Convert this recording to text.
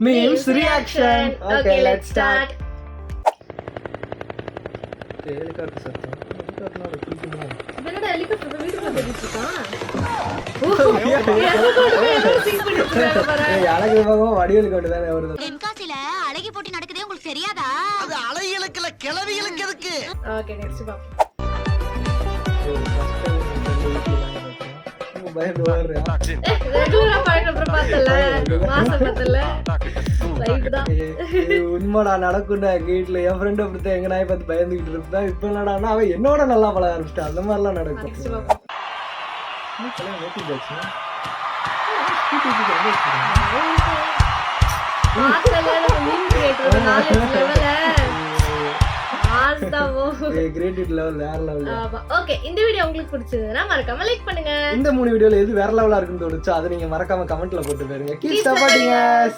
memes reaction. Okay, let's start. Helicopter சத்தம். ஹெலிகாப்டர்னால தூக்குமா? என்னடா helicopter வீட்டுக்கு வந்துட்டு இருக்கான்? அழகு பகவான் வடிவேல் கொண்டு தானே வருது. தென்காசில அழகி போட்டி நடக்குதே உங்களுக்கு தெரியாதா? அது அழகிகளுக்கு இல்ல கிளவிகளுக்கு எதுக்கு? ஓகே நெக்ஸ்ட் பாப்போம். பயந்து ஓடுறா. ரெகுலரா பழக்கம் பார்த்தல மாசம் பார்த்தல லைவ் தான். உண்மைடா நடக்கும்டா. வீட்டுல என் ஃப்ரெண்ட் அப்படித்தான் எங்க நாய் பார்த்து பயந்துகிட்டு இருப்பேன். இப்ப என்னடான்னா அவன் என்னோட நல்லா பழக ஆரம்பிச்சிட்டான். அந்த மாதிரிலாம் நடக்கும். நெக்ஸ்ட் பாப்போம். பார்த்தல மீன் கிரியேட்டர் நாலேஜ் லெவல்ல ஆஸ்தாவோ கிரியேட்டிவ் லெவல் வேற லெவல். ஓகே, இந்த வீடியோ உங்களுக்கு பிடிச்சதுன்னா மறக்காம லைக் பண்ணுங்க. இந்த 3 வீடியோல எது வேற லெவலா இருக்குன்னு தோணுச்சோ அதை நீங்க மறக்காம கமெண்ட்ல போட்டு பாருங்க. Keep supporting us.